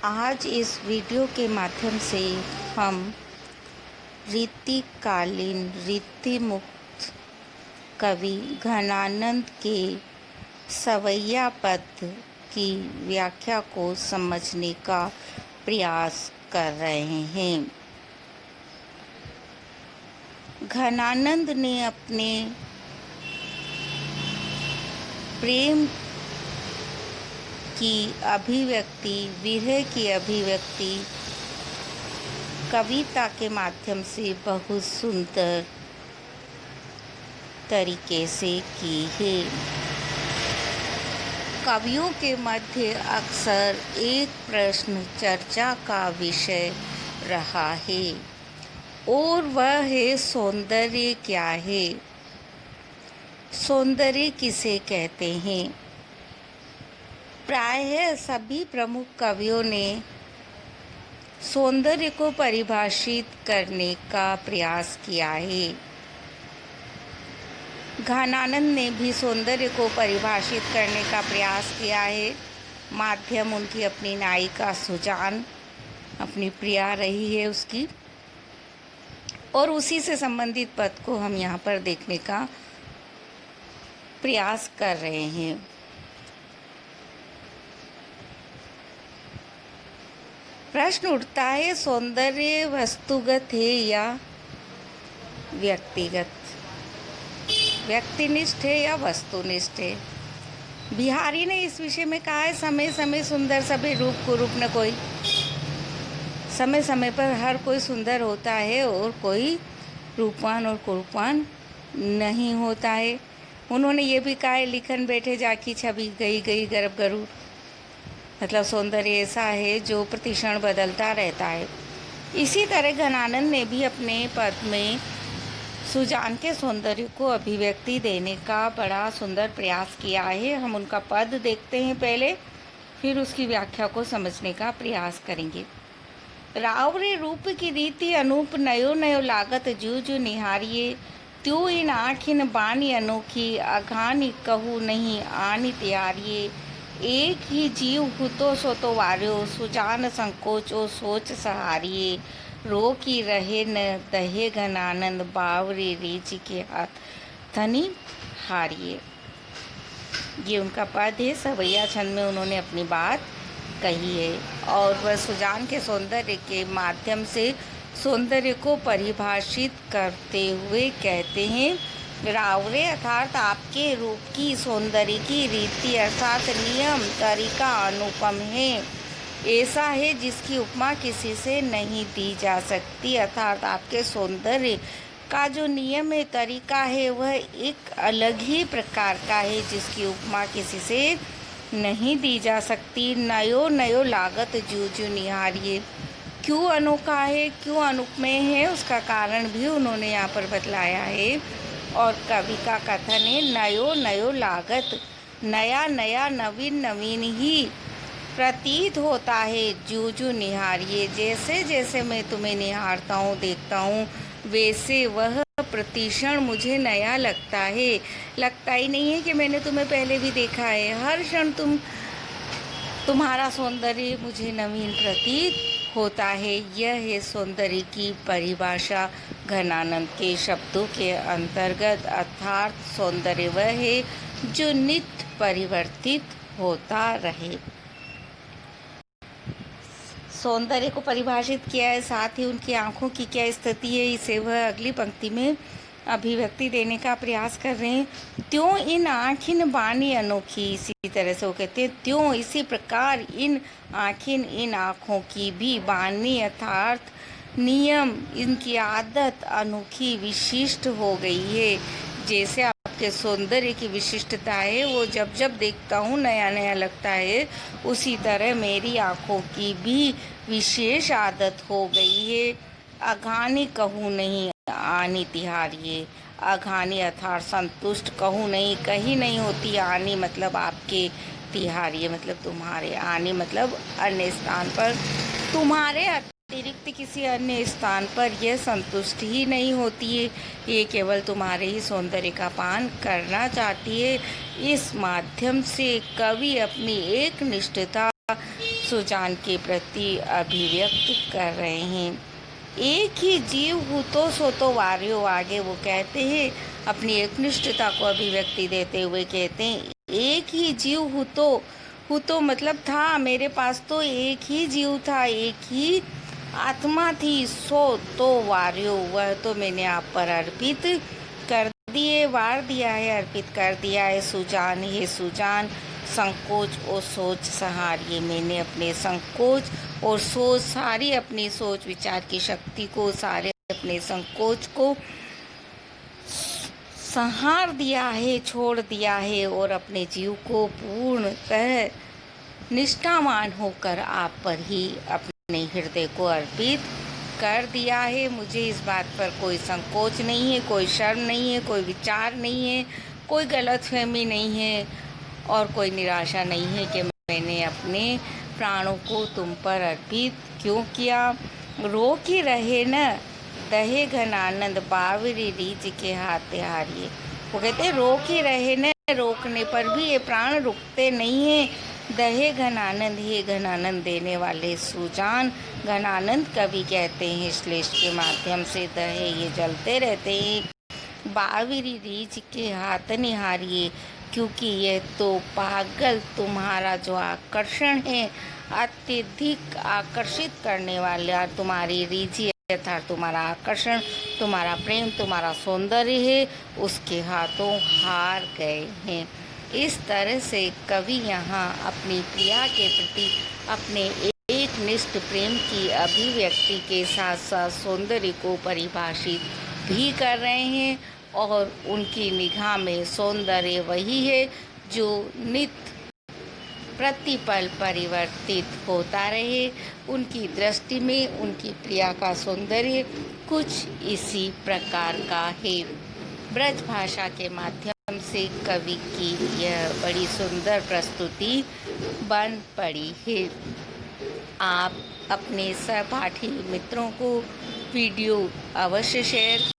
आज इस वीडियो के माध्यम से हम रीतिकालीन रीतिमुक्त कवि घनानंद के सवैया पद की व्याख्या को समझने का प्रयास कर रहे हैं। घनानंद ने अपने प्रेम की अभिव्यक्ति, विरह की अभिव्यक्ति कविता के माध्यम से बहुत सुंदर तरीके से की है। कवियों के मध्य अक्सर एक प्रश्न चर्चा का विषय रहा है और वह है सौंदर्य क्या है। सौंदर्य किसे कहते हैं? प्रायः सभी प्रमुख कवियों ने सौंदर्य को परिभाषित करने का प्रयास किया है। घनानंद ने भी सौंदर्य को परिभाषित करने का प्रयास किया है। माध्यम उनकी अपनी नायिका सुजान, अपनी प्रिया रही है उसकी, और उसी से संबंधित पद को हम यहाँ पर देखने का प्रयास कर रहे हैं। प्रश्न उठता है, सौंदर्य वस्तुगत है या व्यक्तिगत, व्यक्तिनिष्ठ है या वस्तुनिष्ठ है? बिहारी ने इस विषय में कहा है, समय समय सुंदर सभी रूप कुरूप न कोई। समय समय पर हर कोई सुंदर होता है और कोई रूपवान और कुरूपवान नहीं होता है। उन्होंने ये भी कहा है, लिखन बैठे जाकी छवि गई गई गर्भ गरुड़। मतलब सौंदर्य ऐसा है जो प्रतिक्षण बदलता रहता है। इसी तरह घनानंद ने भी अपने पद में सुजान के सौंदर्य को अभिव्यक्ति देने का बड़ा सुंदर प्रयास किया है। हम उनका पद देखते हैं पहले, फिर उसकी व्याख्या को समझने का प्रयास करेंगे। रावरे रूप की रीति अनूप नयो नयो लागत जू जू निहारिये, त्यों इन आँखिन बानी अनोखी अघानी कहू नहीं आनी त्यारिये। एक ही जीव हुतो सो तो वार्यो, सुजान संकोचो सोच सहारिये। रो की रहे न दहे घनानंद, बावरी रीच के हाथ धनी हारिये। ये उनका पद है। सवैया छंद में उन्होंने अपनी बात कही है और वह सुजान के सौंदर्य के माध्यम से सौंदर्य को परिभाषित करते हुए कहते हैं, रावरे अर्थात आपके रूप की, सौंदर्य की रीति अर्थात नियम तरीका अनुपम है। ऐसा है जिसकी उपमा किसी से नहीं दी जा सकती। अर्थात आपके सौंदर्य का जो नियम है, तरीका है, वह एक अलग ही प्रकार का है जिसकी उपमा किसी से नहीं दी जा सकती। नयो नयो लागत जू जू निहारिये। क्यों अनोखा है, क्यों अनुपमेय है, उसका कारण भी उन्होंने यहाँ पर बतलाया है। और कवि का कथन है, नयो नयो लागत, नया नया नवीन नवीन ही प्रतीत होता है। जू जू निहारिये, जैसे जैसे मैं तुम्हें निहारता हूँ, देखता हूँ, वैसे वह प्रतिक्षण मुझे नया लगता है। लगता ही नहीं है कि मैंने तुम्हें पहले भी देखा है। हर क्षण तुम्हारा सौंदर्य मुझे नवीन प्रतीत होता है। यह है सौंदर्य की परिभाषा घनानंद के शब्दों के अंतर्गत। अर्थात सौंदर्य वह है जो नित्य परिवर्तित होता रहे। सौंदर्य को परिभाषित किया है, साथ ही उनकी आँखों की क्या स्थिति है, इसे वह अगली पंक्ति में अभिव्यक्ति देने का प्रयास कर रहे हैं। त्यों इन आँखिन बानी अनोखी, इसी तरह से वो कहते हैं, त्यों इसी प्रकार इन आँखिन, इन आँखों की भी बानी अर्थात नियम, इनकी आदत अनोखी विशिष्ट हो गई है। जैसे आपके सौंदर्य की विशिष्टता है, वो जब जब देखता हूँ नया नया लगता है, उसी तरह मेरी आँखों की भी विशेष आदत हो गई है। अघानी कहूँ नहीं आनी तिहारिये। अघानी अर्थात संतुष्ट, कहूँ नहीं, कहीं नहीं होती। आनी मतलब आपके, तिहारिये मतलब तुम्हारे। आनी मतलब अन्य स्थान पर, तुम्हारे अतिरिक्त किसी अन्य स्थान पर यह संतुष्ट ही नहीं होती है। ये केवल तुम्हारे ही सौंदर्य का पान करना चाहती है। इस माध्यम से कवि अपनी एक निष्ठता सुजान के प्रति अभिव्यक्त कर रहे हैं। एक ही जीव हूतो सो तो वार्यो, आगे वो कहते हैं अपनी एकनिष्ठता को अभिव्यक्ति देते हुए कहते हैं एक ही जीव हूतो मतलब था, मेरे पास तो एक ही जीव था, एक ही आत्मा थी, सो तो वार्यो वह तो मैंने आप पर अर्पित कर दिए, वार दिया है, अर्पित कर दिया है। सुजान हे सुजान, संकोच और सोच सहारिए, मैंने अपने संकोच और सोच, सारी अपनी सोच विचार की शक्ति को, सारे अपने संकोच को संहार दिया है, छोड़ दिया है और अपने जीव को पूर्णतः निष्ठावान होकर आप पर ही अपने हृदय को अर्पित कर दिया है। मुझे इस बात पर कोई संकोच नहीं है, कोई शर्म नहीं है, कोई विचार नहीं है, कोई गलतफहमी नहीं है और कोई निराशा नहीं है कि मैंने अपने प्राणों को तुम पर अर्पित क्यों किया। रोक ही रहे न दहे घन आनंद, बावरी रीझ के हाथ हारिए। वो कहते रोक ही रहे न, रोकने पर भी ये प्राण रुकते नहीं हैं। दहे घन आनंद, हे घन आनंद देने वाले सुजान, घन आनंद कवि कहते हैं श्लेष के माध्यम से, दहे ये जलते रहते हैं। बावरी रीझ के हाथ निहारिए, क्योंकि यह तो पागल तुम्हारा जो आकर्षण है, अत्यधिक आकर्षित करने वाला तुम्हारी रीझ अर्थात तुम्हारा आकर्षण, तुम्हारा प्रेम, तुम्हारा सौंदर्य है, उसके हाथों हार गए हैं। इस तरह से कवि यहाँ अपनी प्रिया के प्रति अपने एक निष्ठ प्रेम की अभिव्यक्ति के साथ साथ सौंदर्य को परिभाषित भी कर रहे हैं और उनकी निगाह में सौंदर्य वही है जो नित्य प्रतिपल परिवर्तित होता रहे। उनकी दृष्टि में उनकी प्रिया का सौंदर्य कुछ इसी प्रकार का है। ब्रज भाषा के माध्यम से कवि की यह बड़ी सुंदर प्रस्तुति बन पड़ी है। आप अपने सहपाठी मित्रों को वीडियो अवश्य शेयर